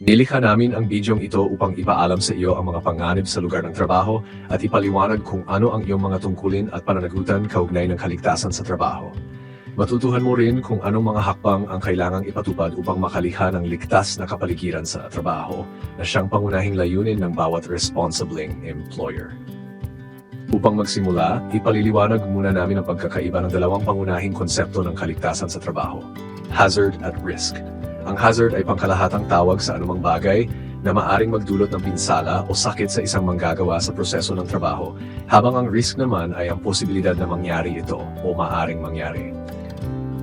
Nilikha namin ang bidyong ito upang ipaalam sa iyo ang mga panganib sa lugar ng trabaho at ipaliwanag kung ano ang iyong mga tungkulin at pananagutan kaugnay ng kaligtasan sa trabaho. Matutuhan mo rin kung anong mga hakbang ang kailangang ipatupad upang makalikha ng ligtas na kapaligiran sa trabaho na siyang pangunahing layunin ng bawat responsibling employer. Upang magsimula, ipaliliwanag muna namin ang pagkakaiba ng dalawang pangunahing konsepto ng kaligtasan sa trabaho: hazard at risk. Ang hazard ay pangkalahatang tawag sa anumang bagay na maaring magdulot ng pinsala o sakit sa isang manggagawa sa proseso ng trabaho, habang ang risk naman ay ang posibilidad na mangyari ito o maaring mangyari.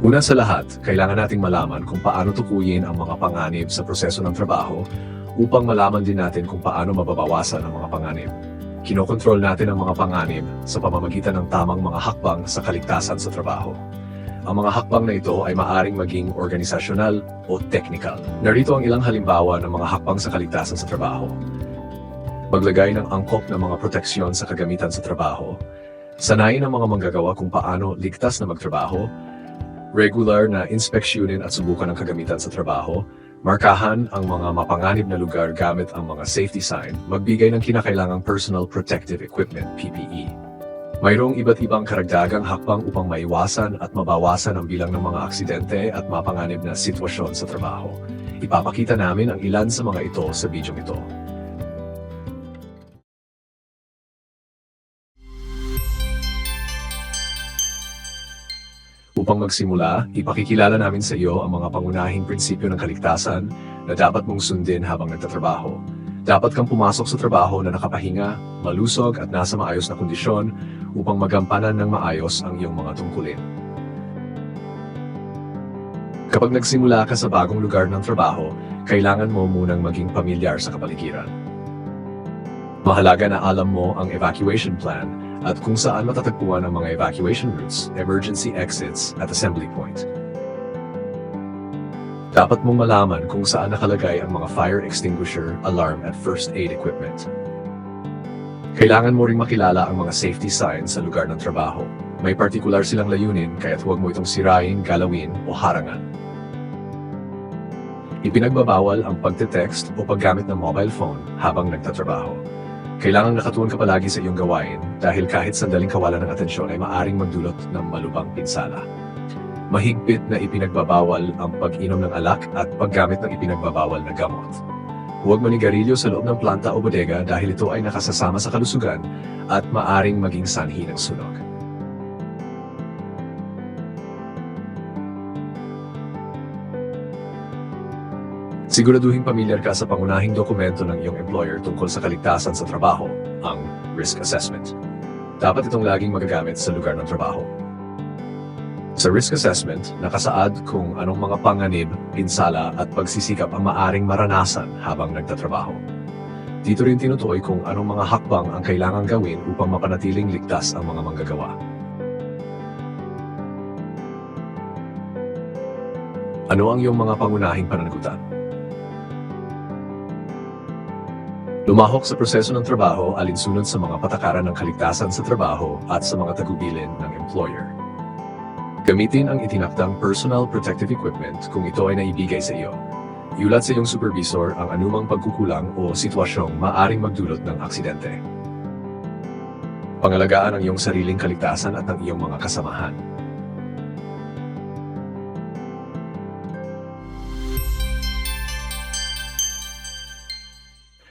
Una sa lahat, kailangan nating malaman kung paano tukuyin ang mga panganib sa proseso ng trabaho upang malaman din natin kung paano mababawasan ang mga panganib. Kinokontrol natin ang mga panganib sa pamamagitan ng tamang mga hakbang sa kaligtasan sa trabaho. Ang mga hakbang na ito ay maaring maging organisasyonal o technical. Narito ang ilang halimbawa ng mga hakbang sa kaligtasan sa trabaho. Maglagay ng angkop ng mga proteksyon sa kagamitan sa trabaho. Sanayin ang mga manggagawa kung paano ligtas na magtrabaho. Regular na inspeksyonin at subukan ang kagamitan sa trabaho. Markahan ang mga mapanganib na lugar gamit ang mga safety sign. Magbigay ng kinakailangang personal protective equipment, PPE. Mayroong iba't ibang karagdagang hakbang upang maiwasan at mabawasan ang bilang ng mga aksidente at mapanganib na sitwasyon sa trabaho. Ipapakita namin ang ilan sa mga ito sa bidyong ito. Upang magsimula, ipakikilala namin sa iyo ang mga pangunahing prinsipyo ng kaligtasan na dapat mong sundin habang nagtatrabaho. Dapat kang pumasok sa trabaho na nakapahinga, malusog at nasa maayos na kondisyon upang magampanan ng maayos ang iyong mga tungkulin. Kapag nagsimula ka sa bagong lugar ng trabaho, kailangan mo munang maging pamilyar sa kapaligiran. Mahalaga na alam mo ang evacuation plan at kung saan matatagpuan ang mga evacuation routes, emergency exits at assembly point. Dapat mong malaman kung saan nakalagay ang mga fire extinguisher, alarm at first aid equipment. Kailangan mo ring makilala ang mga safety signs sa lugar ng trabaho. May partikular silang layunin kaya't huwag mo itong sirain, galawin o harangan. Ipinagbabawal ang pagte-text o paggamit ng mobile phone habang nagtatrabaho. Kailangan nakatuon ka palagi sa iyong gawain dahil kahit sandaling kawalan ng atensyon ay maaring magdulot ng malubhang pinsala. Mahigpit na ipinagbabawal ang pag-inom ng alak at paggamit ng ipinagbabawal na gamot. Huwag manigarilyo sa loob ng planta o bodega dahil ito ay nakasasama sa kalusugan at maaring maging sanhi ng sunog. Siguraduhing pamilyar ka sa pangunahing dokumento ng iyong employer tungkol sa kaligtasan sa trabaho, ang risk assessment. Dapat itong laging magagamit sa lugar ng trabaho. Sa risk assessment, nakasaad kung anong mga panganib, pinsala at pagsisikap ang maaring maranasan habang nagtatrabaho. Dito rin tinutukoy kung anong mga hakbang ang kailangang gawin upang mapanatiling ligtas ang mga manggagawa. Ano ang iyong mga pangunahing pananagutan? Lumahok sa proseso ng trabaho alinsunod sa mga patakaran ng kaligtasan sa trabaho at sa mga tagubilin ng employer. Gamitin ang itinakdang personal protective equipment kung ito ay naibigay sa iyo. Iulat sa iyong supervisor ang anumang pagkukulang o sitwasyong maaring magdulot ng aksidente. Pangalagaan ang iyong sariling kaligtasan at ng iyong mga kasamahan.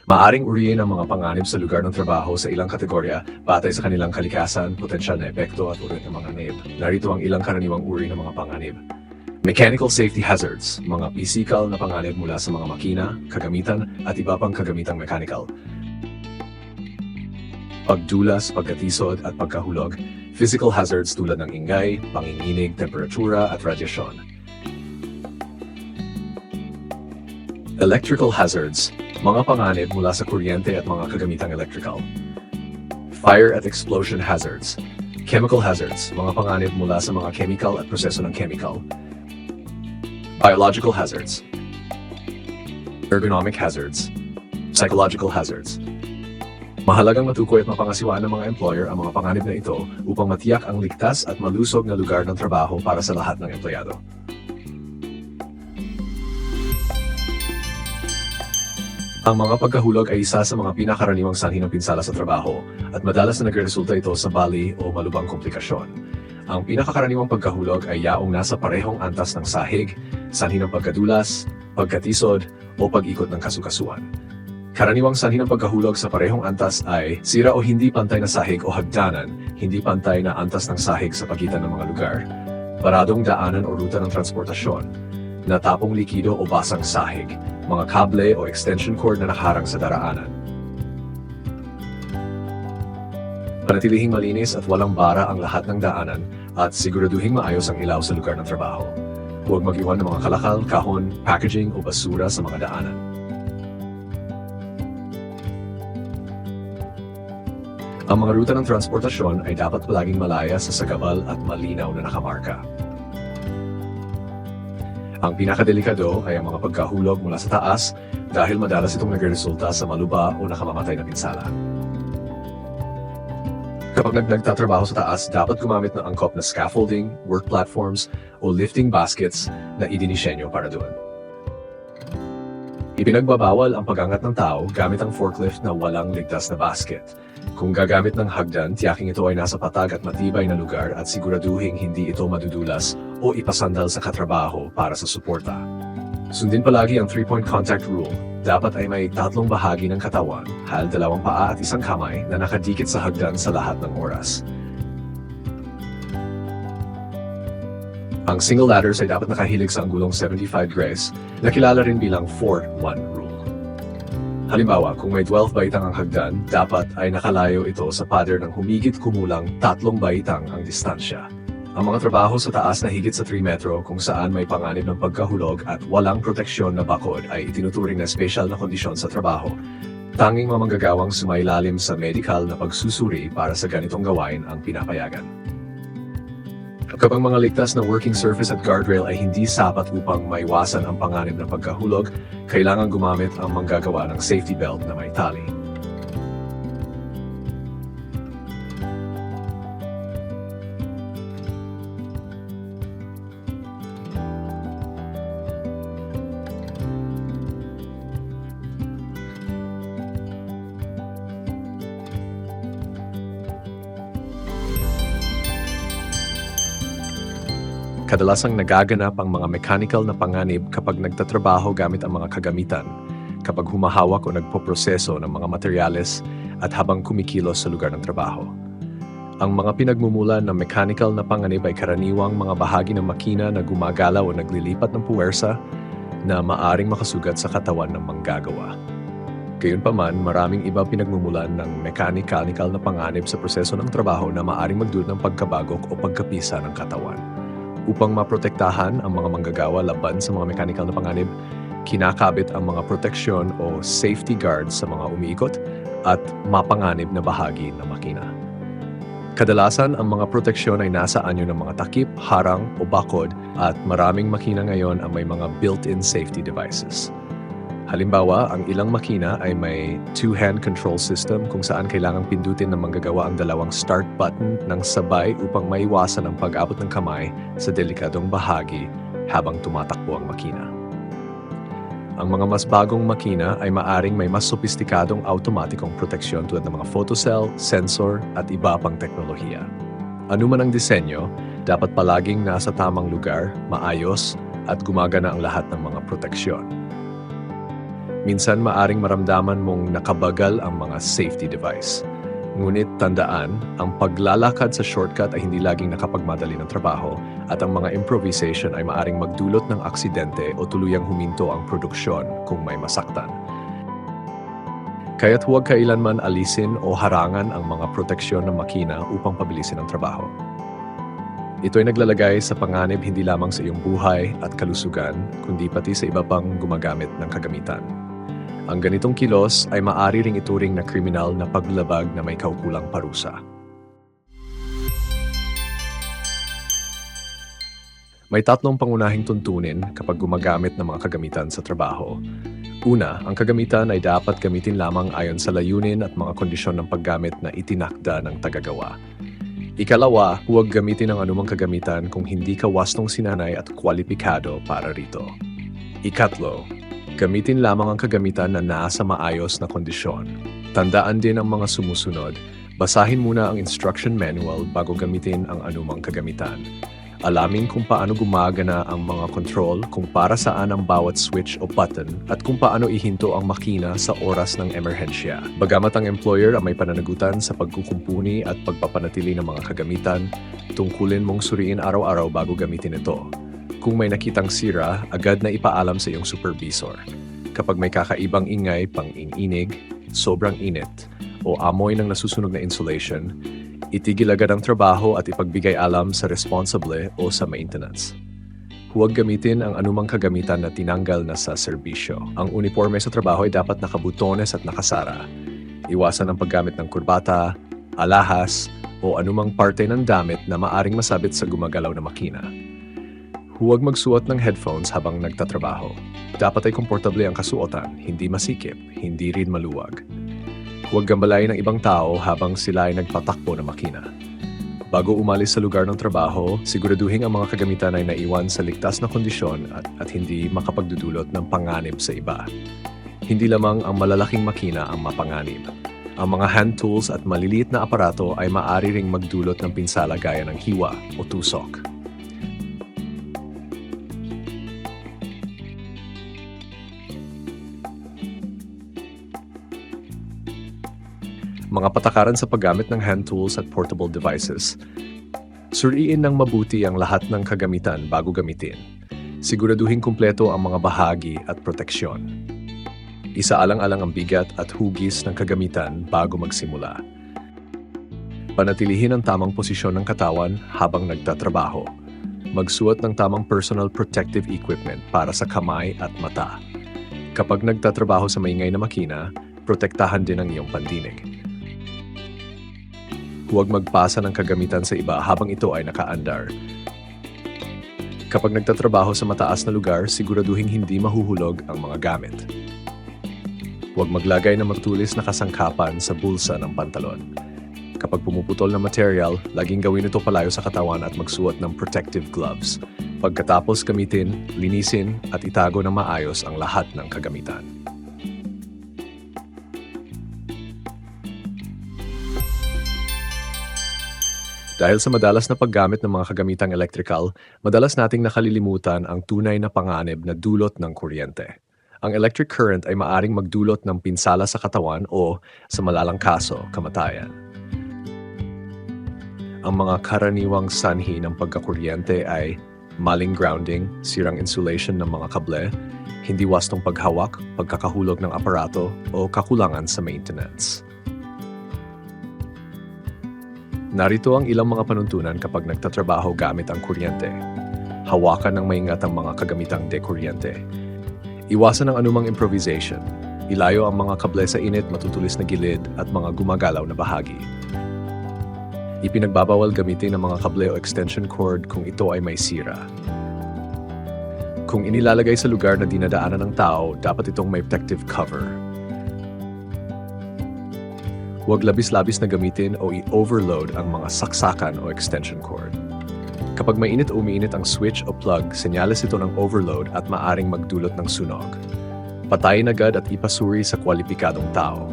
Maaring uriin ang mga panganib sa lugar ng trabaho sa ilang kategorya batay sa kanilang kalikasan, potensyal na epekto at uri ng mga panganib. Narito ang ilang karaniwang uri ng mga panganib. Mechanical safety hazards, mga pisikal na panganib mula sa mga makina, kagamitan at iba pang kagamitang mechanical. Pagdulas, pagkatisod at pagkahulog. Physical hazards tulad ng ingay, panginginig, temperatura at radyasyon. Electrical hazards, mga panganib mula sa kuryente at mga kagamitang electrical. Fire at explosion hazards. Chemical hazards, mga panganib mula sa mga chemical at proseso ng chemical. Biological hazards. Ergonomic hazards. Psychological hazards. Mahalagang matukoy at mapangasiwaan ng mga employer ang mga panganib na ito upang matiyak ang ligtas at malusog na lugar ng trabaho para sa lahat ng empleyado. Ang mga pagkahulog ay isa sa mga pinakaraniwang sanhi ng pinsala sa trabaho at madalas na nagresulta ito sa bali o malubhang komplikasyon. Ang pinakakaraniwang pagkahulog ay yaong nasa parehong antas ng sahig, sanhi ng pagkadulas, pagkatisod o pag-ikot ng kasukasuan. Karaniwang sanhi ng pagkahulog sa parehong antas ay sira o hindi pantay na sahig o hagdanan, hindi pantay na antas ng sahig sa pagitan ng mga lugar, baradong daanan o ruta ng transportasyon, natapong likido o basang sahig, mga kable o extension cord na nakaharang sa daraanan. Panatilihing malinis at walang bara ang lahat ng daanan at siguraduhing maayos ang ilaw sa lugar ng trabaho. Huwag mag-iwan ng mga kalakal, kahon, packaging o basura sa mga daanan. Ang mga ruta ng transportasyon ay dapat palaging malaya sa sagabal at malinaw na nakamarka. Ang pinakadelikado ay ang mga pagkahulog mula sa taas dahil madalas itong nagresulta sa maluba o nakamamatay na pinsala. Kapag nagtatrabaho sa taas, dapat gumamit ng angkop na scaffolding, work platforms o lifting baskets na idinisenyo para doon. Ipinagbabawal ang pag-angat ng tao gamit ang forklift na walang ligtas na basket. Kung gagamit ng hagdan, tiyaking ito ay nasa patag at matibay na lugar at siguraduhing hindi ito madudulas o ipasandal sa katrabaho para sa suporta. Sundin palagi ang 3-point contact rule. Dapat ay may 3 bahagi ng katawan, hal 2 paa at 1 kamay na nakadikit sa hagdan sa lahat ng oras. Ang single ladders ay dapat nakahilig sa anggulong 75 degrees na kilala rin bilang 4-1 rule. Halimbawa, kung may 12 baitang ang hagdan, dapat ay nakalayo ito sa pader ng humigit kumulang 3 baitang ang distansya. Ang mga trabaho sa taas na higit sa 3 metro kung saan may panganib ng pagkahulog at walang proteksyon na bakod ay itinuturing na special na kondisyon sa trabaho. Tanging mamanggagawang sumailalim sa medical na pagsusuri para sa ganitong gawain ang pinapayagan. Kapag mga ligtas na working surface at guardrail ay hindi sapat upang maiwasan ang panganib ng pagkahulog, kailangan gumamit ang manggagawa ng safety belt na may tali. Kadalasang nagaganap ang mga mechanical na panganib kapag nagtatrabaho gamit ang mga kagamitan, kapag humahawak o nagpoproseso ng mga materyales at habang kumikilos sa lugar ng trabaho. Ang mga pinagmumulan ng mechanical na panganib ay karaniwang mga bahagi ng makina na gumagalaw o naglilipat ng puwersa na maaring makasugat sa katawan ng manggagawa. Gayunpaman, maraming iba pinagmumulan ng mechanical na panganib sa proseso ng trabaho na maaring magdulot ng pagkabagok o pagkapisa ng katawan. Upang maprotektahan ang mga manggagawa laban sa mga mechanical na panganib, kinakabit ang mga proteksyon o safety guards sa mga umiikot at mapanganib na bahagi ng makina. Kadalasan, ang mga proteksyon ay nasa anyo ng mga takip, harang o bakod at maraming makina ngayon ang may mga built-in safety devices. Halimbawa, ang ilang makina ay may two-hand control system kung saan kailangang pindutin ng manggagawa ang 2 start button ng sabay upang maiwasan ang pag-abot ng kamay sa delikadong bahagi habang tumatakbo ang makina. Ang mga mas bagong makina ay maaring may mas sopistikadong automatikong proteksyon tulad ng mga photocell, sensor at iba pang teknolohiya. Ano man ang disenyo, dapat palaging nasa tamang lugar, maayos at gumagana ang lahat ng mga proteksyon. Minsan maaring maramdaman mong nakabagal ang mga safety device. Ngunit tandaan, ang paglalakad sa shortcut ay hindi laging nakapagmadali ng trabaho at ang mga improvisation ay maaring magdulot ng aksidente o tuluyang huminto ang produksyon kung may masaktan. Kaya't huwag kailanman alisin o harangan ang mga proteksyon ng makina upang pabilisin ang trabaho. Ito ay naglalagay sa panganib hindi lamang sa iyong buhay at kalusugan, kundi pati sa iba pang gumagamit ng kagamitan. Ang ganitong kilos ay maaari ring ituring na kriminal na paglabag na may kaukulang parusa. May 3 pangunahing tuntunin kapag gumagamit ng mga kagamitan sa trabaho. Una, ang kagamitan ay dapat gamitin lamang ayon sa layunin at mga kondisyon ng paggamit na itinakda ng tagagawa. Ikalawa, huwag gamitin ang anumang kagamitan kung hindi ka wastong sinanay at kwalipikado para rito. Ikatlo, Gamitin lamang ang kagamitan na nasa maayos na kondisyon. Tandaan din ang mga sumusunod. Basahin muna ang instruction manual bago gamitin ang anumang kagamitan. Alamin kung paano gumagana ang mga control, kung para saan ang bawat switch o button, at kung paano ihinto ang makina sa oras ng emerhensya. Bagamat ang employer ang may pananagutan sa pagkukumpuni at pagpapanatili ng mga kagamitan, tungkulin mong suriin araw-araw bago gamitin ito. Kung may nakitang sira, agad na ipaalam sa iyong supervisor. Kapag may kakaibang ingay, pang-ininig, sobrang init, o amoy ng nasusunog na insulation, itigil agad ang trabaho at ipagbigay alam sa responsable o sa maintenance. Huwag gamitin ang anumang kagamitan na tinanggal na sa serbisyo. Ang uniforme sa trabaho ay dapat nakabutones at nakasara. Iwasan ang paggamit ng kurbata, alahas, o anumang parte ng damit na maaring masabit sa gumagalaw na makina. Huwag magsuot ng headphones habang nagtatrabaho. Dapat ay komportable ang kasuotan, hindi masikip, hindi rin maluwag. Huwag gambalain ng ibang tao habang sila ay nagpatakbo ng makina. Bago umalis sa lugar ng trabaho, siguraduhin ang mga kagamitan ay naiwan sa ligtas na kondisyon at hindi makapagdudulot ng panganib sa iba. Hindi lamang ang malalaking makina ang mapanganib. Ang mga hand tools at maliliit na aparato ay maaari ring magdulot ng pinsala gaya ng hiwa o tusok. Mga patakaran sa paggamit ng hand tools at portable devices. Suriin ng mabuti ang lahat ng kagamitan bago gamitin. Siguraduhin kumpleto ang mga bahagi at proteksyon. Isaalang-alang ang bigat at hugis ng kagamitan bago magsimula. Panatilihin ang tamang posisyon ng katawan habang nagtatrabaho. Magsuot ng tamang personal protective equipment para sa kamay at mata. Kapag nagtatrabaho sa maingay na makina, protektahan din ang iyong pandinig. Huwag magpasa ng kagamitan sa iba habang ito ay nakaandar. Kapag nagtatrabaho sa mataas na lugar, siguraduhin hindi mahuhulog ang mga gamit. Huwag maglagay ng matulis na kasangkapan sa bulsa ng pantalon. Kapag pumuputol ng material, laging gawin ito palayo sa katawan at magsuot ng protective gloves. Pagkatapos gamitin, linisin at itago ng maayos ang lahat ng kagamitan. Dahil sa madalas na paggamit ng mga kagamitang electrical, madalas nating nakalilimutan ang tunay na panganib na dulot ng kuryente. Ang electric current ay maaring magdulot ng pinsala sa katawan o, sa malalang kaso, kamatayan. Ang mga karaniwang sanhi ng pagkakuryente ay maling grounding, sirang insulation ng mga kable, hindi wastong paghawak, pagkakahulog ng aparato, o kakulangan sa maintenance. Narito ang ilang mga panuntunan kapag nagtatrabaho gamit ang kuryente. Hawakan ng maingat ang mga kagamitang dekuryente. Iwasan ang anumang improvisation. Ilayo ang mga kable sa init, matutulis na gilid at mga gumagalaw na bahagi. Ipinagbabawal gamitin ang mga kable o extension cord kung ito ay may sira. Kung inilalagay sa lugar na dinadaanan ng tao, dapat itong may protective cover. Huwag labis-labis na gamitin o i-overload ang mga saksakan o extension cord. Kapag mainit o umiinit ang switch o plug, senyales ito ng overload at maaring magdulot ng sunog. Patayin agad at ipasuri sa kwalipikadong tao.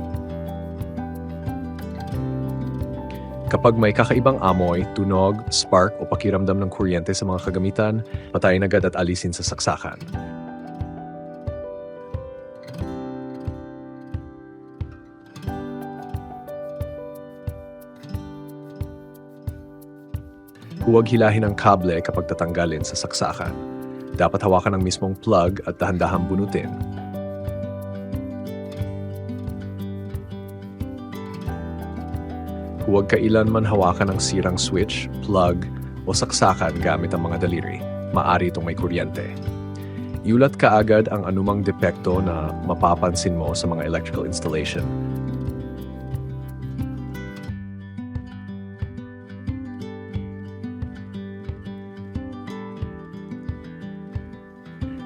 Kapag may kakaibang amoy, tunog, spark o pakiramdam ng kuryente sa mga kagamitan, patayin agad at alisin sa saksakan. Huwag hilahin ang kable kapag tatanggalin sa saksakan. Dapat hawakan ang mismong plug at dahan-dahang bunutin. Huwag kailanman hawakan ang sirang switch, plug, o saksakan gamit ang mga daliri. Maaari itong may kuryente. Iulat kaagad ang anumang depekto na mapapansin mo sa mga electrical installation.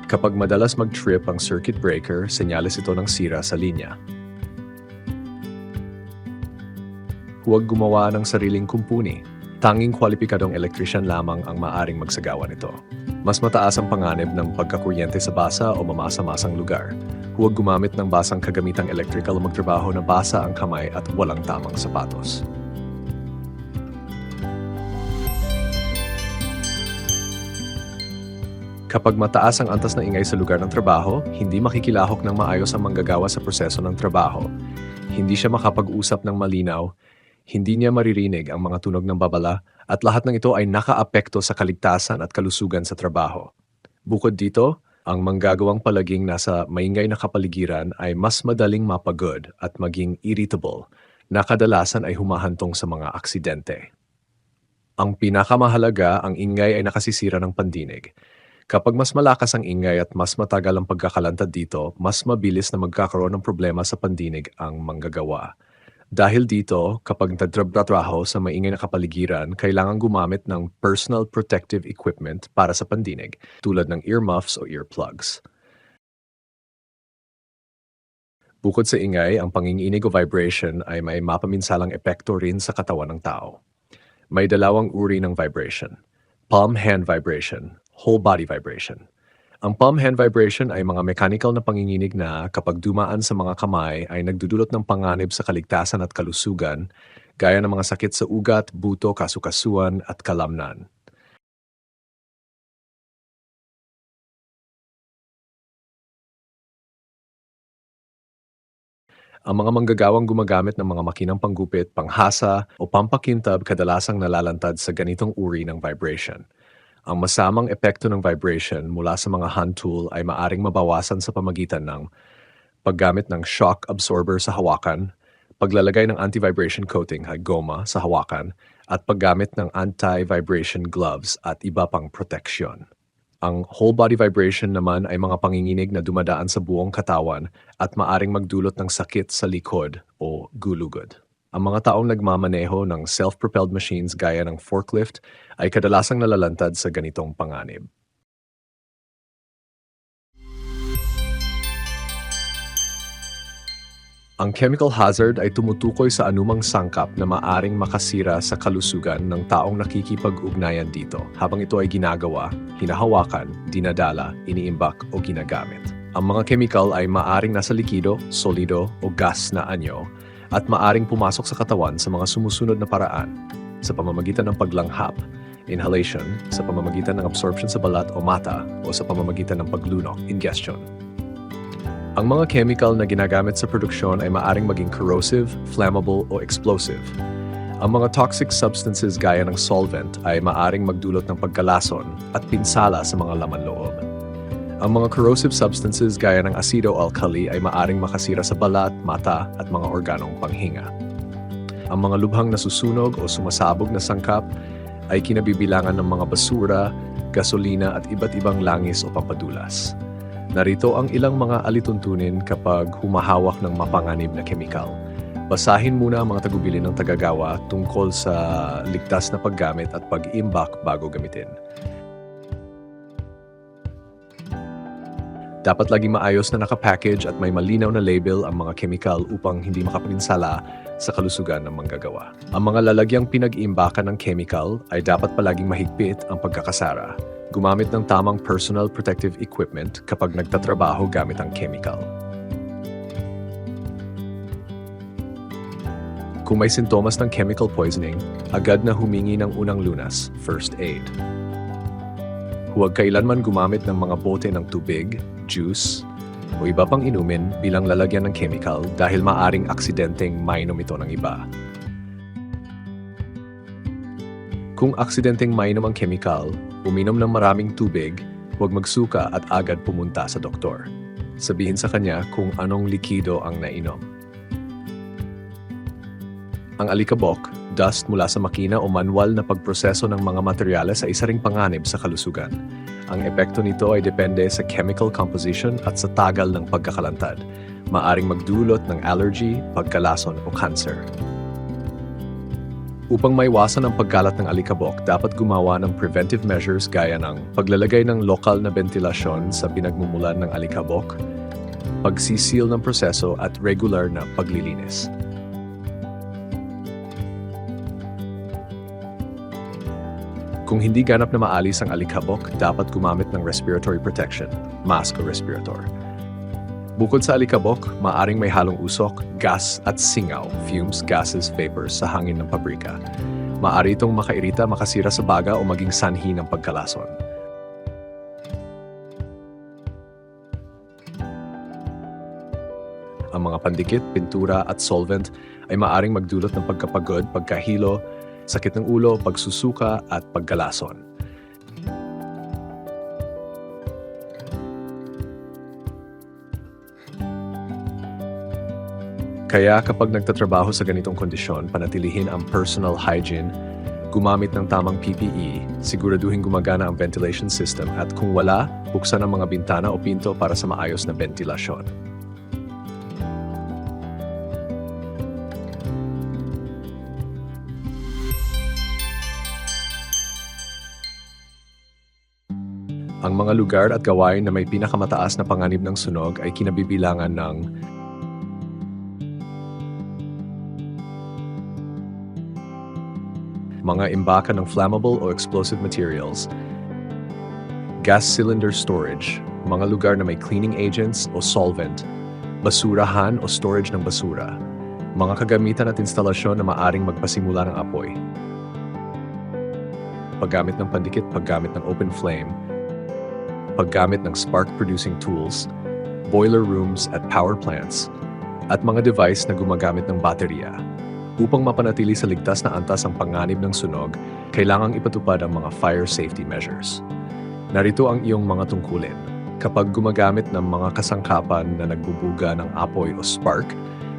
Kapag madalas mag-trip ang circuit breaker, senyales ito ng sira sa linya. Huwag gumawa ng sariling kumpuni. Tanging kwalipikadong elektrisyan lamang ang maaring magsagawa nito. Mas mataas ang panganib ng pagkakuryente sa basa o mamasa-masang lugar. Huwag gumamit ng basang kagamitang electrical o magtrabaho na basa ang kamay at walang tamang sapatos. Kapag mataas ang antas ng ingay sa lugar ng trabaho, hindi makikilahok ng maayos ang manggagawa sa proseso ng trabaho. Hindi siya makapag-usap ng malinaw, hindi niya maririnig ang mga tunog ng babala, at lahat ng ito ay nakaapekto sa kaligtasan at kalusugan sa trabaho. Bukod dito, ang manggagawang palaging nasa maingay na kapaligiran ay mas madaling mapagod at maging irritable, na kadalasan ay humahantong sa mga aksidente. Ang pinakamahalaga, ang ingay ay nakasisira ng pandinig. Kapag mas malakas ang ingay at mas matagal ang pagkakalantad dito, mas mabilis na magkakaroon ng problema sa pandinig ang manggagawa. Dahil dito, kapag nagtatrabaho sa maingay na kapaligiran, kailangan gumamit ng personal protective equipment para sa pandinig, tulad ng earmuffs o earplugs. Bukod sa ingay, ang panginginig o vibration ay may mapaminsalang epekto rin sa katawan ng tao. May dalawang uri ng vibration: palm hand vibration, whole body vibration. Ang palm hand vibration ay mga mechanical na panginginig na kapag dumaan sa mga kamay ay nagdudulot ng panganib sa kaligtasan at kalusugan, gaya ng mga sakit sa ugat, buto, kasukasuan at kalamnan. Ang mga manggagawang gumagamit ng mga makinang panggupit, panghasa o pampakintab kadalasang nalalantad sa ganitong uri ng vibration. Ang masamang epekto ng vibration mula sa mga hand tool ay maaring mabawasan sa pamagitan ng paggamit ng shock absorber sa hawakan, paglalagay ng anti-vibration coating goma sa hawakan, at paggamit ng anti-vibration gloves at iba pang proteksyon. Ang whole body vibration naman ay mga panginginig na dumadaan sa buong katawan at maaring magdulot ng sakit sa likod o gulugod. Ang mga taong nagmamaneho ng self-propelled machines gaya ng forklift ay kadalasang nalalantad sa ganitong panganib. Ang chemical hazard ay tumutukoy sa anumang sangkap na maaring makasira sa kalusugan ng taong nakikipag-ugnayan dito habang ito ay ginagawa, hinahawakan, dinadala, iniimbak o ginagamit. Ang mga chemical ay maaring nasa likido, solido o gas na anyo at maaring pumasok sa katawan sa mga sumusunod na paraan: sa pamamagitan ng paglanghap, inhalation, sa pamamagitan ng absorption sa balat o mata, o sa pamamagitan ng paglunok, ingestion. Ang mga chemical na ginagamit sa produksyon ay maaring maging corrosive, flammable o explosive. Ang mga toxic substances gaya ng solvent ay maaring magdulot ng pagkalason at pinsala sa mga laman loob. Ang mga corrosive substances gaya ng asido-alkali ay maaring makasira sa balat, mata at mga organong panghinga. Ang mga lubhang nasusunog o sumasabog na sangkap ay kinabibilangan ng mga basura, gasolina at iba't ibang langis o pampadulas. Narito ang ilang mga alituntunin kapag humahawak ng mapanganib na kemikal. Basahin muna ang mga tagubilin ng tagagawa tungkol sa ligtas na paggamit at pag-imbak bago gamitin. Dapat laging maayos na nakapackage at may malinaw na label ang mga chemical upang hindi makapinsala sa kalusugan ng manggagawa. Ang mga lalagyang pinag-iimbakan ng chemical ay dapat palaging mahigpit ang pagkakasara. Gumamit ng tamang personal protective equipment kapag nagtatrabaho gamit ang chemical. Kung may sintomas ng chemical poisoning, agad na humingi ng unang lunas, first aid. Huwag kailanman gumamit ng mga bote ng tubig, juice, o iba pang inumin bilang lalagyan ng chemical dahil maaring aksidenteng mainom ito ng iba. Kung aksidenteng mainom ang chemical, uminom ng maraming tubig, huwag magsuka at agad pumunta sa doktor. Sabihin sa kanya kung anong likido ang nainom. Ang alikabok, dust mula sa makina o manual na pagproseso ng mga materyales sa isa ring panganib sa kalusugan. Ang epekto nito ay depende sa chemical composition at sa tagal ng pagkakalantad. Maaring magdulot ng allergy, pagkalason o cancer. Upang maiwasan ang pagkalat ng alikabok, dapat gumawa ng preventive measures gaya ng paglalagay ng lokal na ventilasyon sa pinagmumulan ng alikabok, pagsisil ng proseso at regular na paglilinis. Kung hindi ganap na maalis ang alikabok, dapat gumamit ng respiratory protection, mask o respirator. Bukod sa alikabok, maaring may halong usok, gas at singaw, fumes, gases, vapors sa hangin ng pabrika. Maari itong makairita, makasira sa baga o maging sanhi ng pagkalason. Ang mga pandikit, pintura at solvent ay maaring magdulot ng pagkapagod, pagkahilo, sakit ng ulo, pagsusuka at pagkalason. Kaya kapag nagtatrabaho sa ganitong kondisyon, panatilihin ang personal hygiene, gumamit ng tamang PPE, siguraduhin gumagana ang ventilation system at kung wala, buksan ang mga bintana o pinto para sa maayos na ventilasyon. Ang mga lugar at gawain na may pinakamataas na panganib ng sunog ay kinabibilangan ng mga imbakan ng flammable o explosive materials, gas cylinder storage, mga lugar na may cleaning agents o solvent, basurahan o storage ng basura, mga kagamitan at instalasyon na maaring magpasimula ng apoy, paggamit ng pandikit, paggamit ng open flame, paggamit ng spark-producing tools, boiler rooms at power plants, at mga device na gumagamit ng baterya. Upang mapanatili sa ligtas na antas ang panganib ng sunog, kailangang ipatupad ang mga fire safety measures. Narito ang iyong mga tungkulin. Kapag gumagamit ng mga kasangkapan na nagbubuga ng apoy o spark,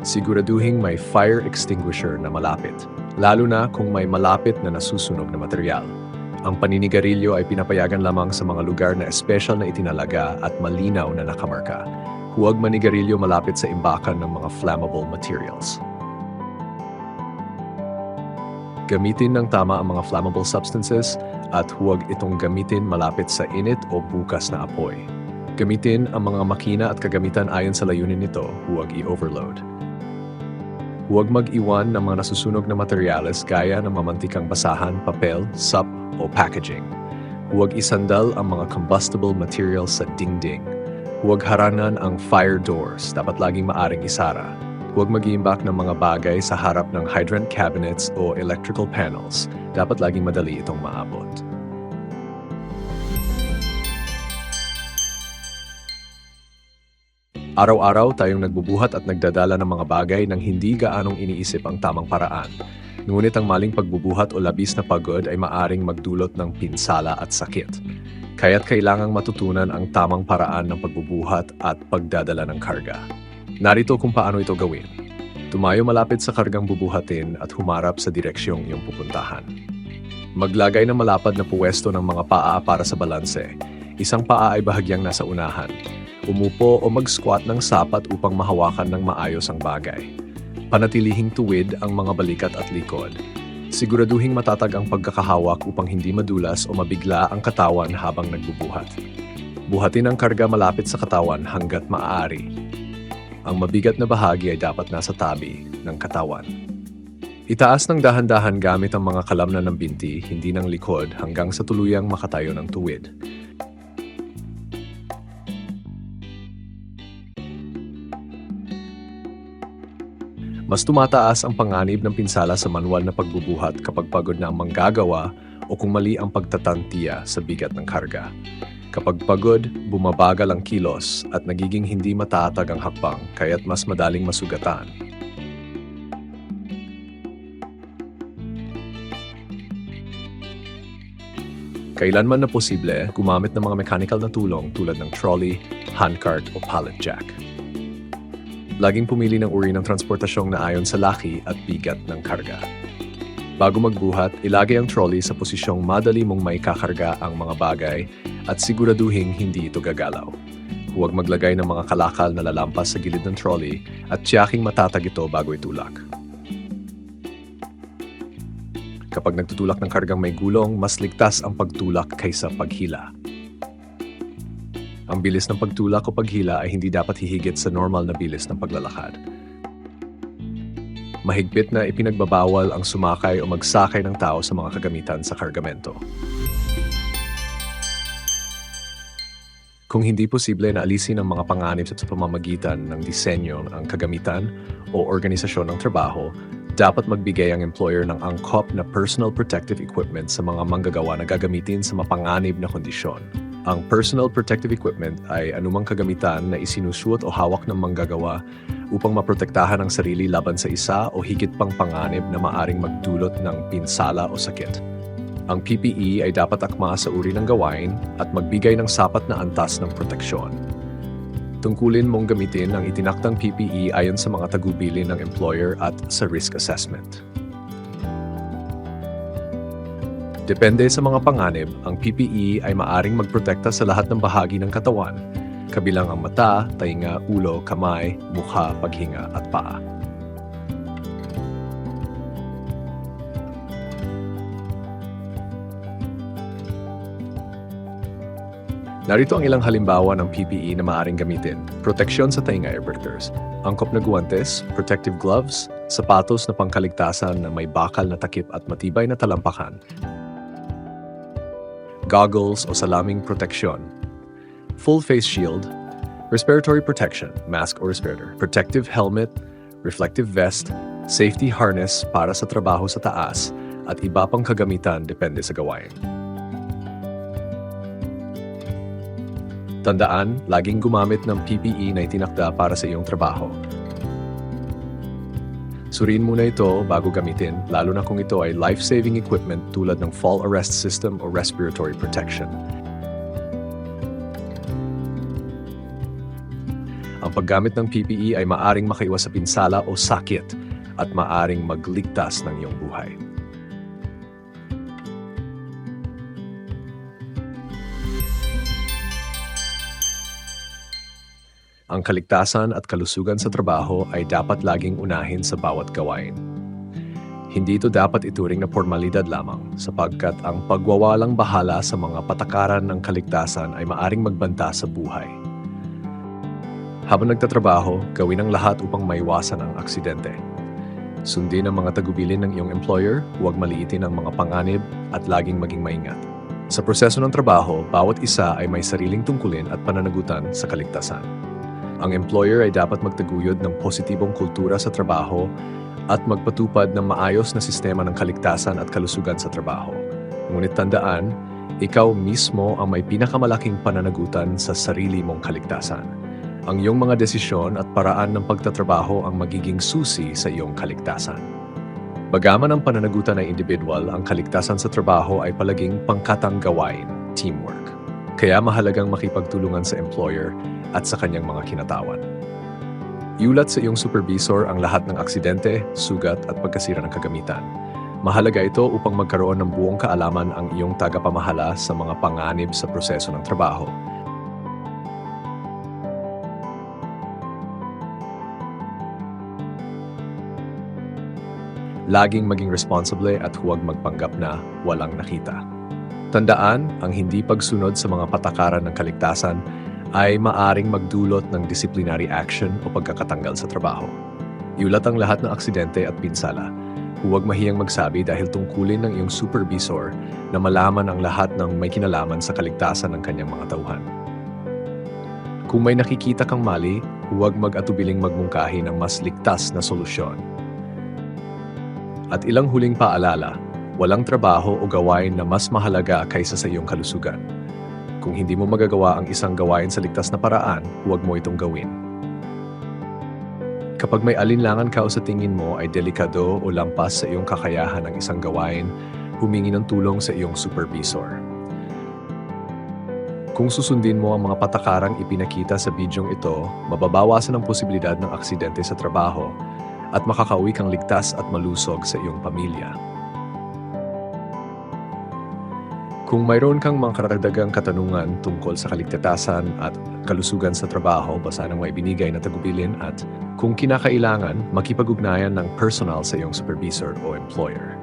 siguraduhing may fire extinguisher na malapit, lalo na kung may malapit na nasusunog na material. Ang paninigarilyo ay pinapayagan lamang sa mga lugar na espesyal na itinalaga at malinaw na nakamarka. Huwag manigarilyo malapit sa imbakan ng mga flammable materials. Gamitin ng tama ang mga flammable substances at huwag itong gamitin malapit sa init o bukas na apoy. Gamitin ang mga makina at kagamitan ayon sa layunin nito, huwag i-overload. Huwag mag-iwan ng mga nasusunog na materyales gaya ng mamantikang basahan, papel, sap o packaging. Huwag isandal ang mga combustible materials sa dingding. Huwag haranan ang fire doors, dapat laging maaring isara. Huwag mag-iimbak ng mga bagay sa harap ng hydrant cabinets o electrical panels. Dapat laging madali itong maabot. Araw-araw tayong nagbubuhat at nagdadala ng mga bagay nang hindi gaanong iniisip ang tamang paraan. Ngunit ang maling pagbubuhat o labis na pagod ay maaring magdulot ng pinsala at sakit. Kaya't kailangang matutunan ang tamang paraan ng pagbubuhat at pagdadala ng karga. Narito kung paano ito gawin. Tumayo malapit sa kargang bubuhatin at humarap sa direksyong iyong pupuntahan. Maglagay ng malapad na puwesto ng mga paa para sa balanse. Isang paa ay bahagyang nasa unahan. Umupo o mag-squat ng sapat upang mahawakan ng maayos ang bagay. Panatilihing tuwid ang mga balikat at likod. Siguraduhing matatag ang pagkakahawak upang hindi madulas o mabigla ang katawan habang nagbubuhat. Buhatin ang karga malapit sa katawan hanggat maaari. Ang mabigat na bahagi ay dapat nasa tabi ng katawan. Itaas ng dahan-dahan gamit ang mga kalamnan ng binti, hindi ng likod, hanggang sa tuluyang makatayo ng tuwid. Mas tumataas ang panganib ng pinsala sa manual na pagbubuhat kapag pagod na ang manggagawa o kung mali ang pagtatantiya sa bigat ng karga. Kapag pagod, bumabagal ang kilos at nagiging hindi matatag ang hakbang kaya't mas madaling masugatan. Kailanman na posible, gumamit ng mga mechanical na tulong tulad ng trolley, handcart o pallet jack. Laging pumili ng uri ng transportasyong naayon sa laki at bigat ng karga. Bago magbuhat, ilagay ang trolley sa posisyong madali mong maikakarga ang mga bagay at siguraduhin hindi ito gagalaw. Huwag maglagay ng mga kalakal na lalampas sa gilid ng trolley at tiyaking matatag ito bago itulak. Kapag nagtutulak ng kargang may gulong, mas ligtas ang pagtulak kaysa paghila. Ang bilis ng pagtulak o paghila ay hindi dapat hihigit sa normal na bilis ng paglalakad. Mahigpit na ipinagbabawal ang sumakay o magsakay ng tao sa mga kagamitan sa kargamento. Kung hindi posible na alisin ang mga panganib sa pamamagitan ng disenyo ng kagamitan o organisasyon ng trabaho, dapat magbigay ang employer ng angkop na personal protective equipment sa mga manggagawa na gagamitin sa mapanganib na kondisyon. Ang personal protective equipment ay anumang kagamitan na isinusuot o hawak ng manggagawa upang maprotektahan ang sarili laban sa isa o higit pang panganib na maaring magdulot ng pinsala o sakit. Ang PPE ay dapat akma sa uri ng gawain at magbigay ng sapat na antas ng proteksyon. Tungkulin mong gamitin ang itinaktang PPE ayon sa mga tagubilin ng employer at sa risk assessment. Depende sa mga panganib, ang PPE ay maaring magprotekta sa lahat ng bahagi ng katawan, kabilang ang mata, tainga, ulo, kamay, mukha, paghinga at paa. Narito ang ilang halimbawa ng PPE na maaaring gamitin. Proteksyon sa tainga air protectors, angkop na guwantes, protective gloves, sapatos na pangkaligtasan na may bakal na takip at matibay na talampakan, goggles o salaming proteksyon, full face shield, respiratory protection, mask or respirator, protective helmet, reflective vest, safety harness para sa trabaho sa taas, at iba pang kagamitan depende sa gawain. Tandaan, laging gumamit ng PPE na itinakda para sa iyong trabaho. Suriin muna ito bago gamitin, lalo na kung ito ay life-saving equipment tulad ng fall arrest system o respiratory protection. Ang paggamit ng PPE ay maaring makaiwas sa pinsala o sakit at maaring magligtas ng iyong buhay. Ang kaligtasan at kalusugan sa trabaho ay dapat laging unahin sa bawat gawain. Hindi ito dapat ituring na formalidad lamang sapagkat ang pagwawalang bahala sa mga patakaran ng kaligtasan ay maaring magbanta sa buhay. Habang nagtatrabaho, gawin ang lahat upang maiwasan ang aksidente. Sundin ang mga tagubilin ng iyong employer, huwag maliitin ang mga panganib at laging maging maingat. Sa proseso ng trabaho, bawat isa ay may sariling tungkulin at pananagutan sa kaligtasan. Ang employer ay dapat magtaguyod ng positibong kultura sa trabaho at magpatupad ng maayos na sistema ng kaligtasan at kalusugan sa trabaho. Ngunit tandaan, ikaw mismo ang may pinakamalaking pananagutan sa sarili mong kaligtasan. Ang iyong mga desisyon at paraan ng pagtatrabaho ang magiging susi sa iyong kaligtasan. Bagaman ang pananagutan ay individual, ang kaligtasan sa trabaho ay palaging pangkatang gawain, teamwork. Kaya mahalagang makipagtulungan sa employer at sa kanyang mga kinatawan. Iulat sa iyong supervisor ang lahat ng aksidente, sugat at pagkasira ng kagamitan. Mahalaga ito upang magkaroon ng buong kaalaman ang iyong tagapamahala sa mga panganib sa proseso ng trabaho. Laging maging responsable at huwag magpanggap na walang nakita. Tandaan, ang hindi pagsunod sa mga patakaran ng kaligtasan ay maaring magdulot ng disciplinary action o pagkakatanggal sa trabaho. Iulat ang lahat ng aksidente at pinsala. Huwag mahiyang magsabi dahil tungkulin ng iyong supervisor na malaman ang lahat ng may kinalaman sa kaligtasan ng kanyang mga tauhan. Kung may nakikita kang mali, huwag mag-atubiling magmungkahi ng mas ligtas na solusyon. At ilang huling paalala, walang trabaho o gawain na mas mahalaga kaysa sa iyong kalusugan. Kung hindi mo magagawa ang isang gawain sa ligtas na paraan, huwag mo itong gawin. Kapag may alinlangan ka o sa tingin mo ay delikado o lampas sa iyong kakayahan ng isang gawain, humingi ng tulong sa iyong supervisor. Kung susundin mo ang mga patakarang ipinakita sa bidyong ito, mababawasan ang posibilidad ng aksidente sa trabaho at makakauwi kang ligtas at malusog sa iyong pamilya. Kung mayroon kang mga karagdagang katanungan tungkol sa kaligtasan at kalusugan sa trabaho, basa ng may binigay na tagubilin at kung kinakailangan, makipag-ugnayan ng personal sa iyong supervisor o employer.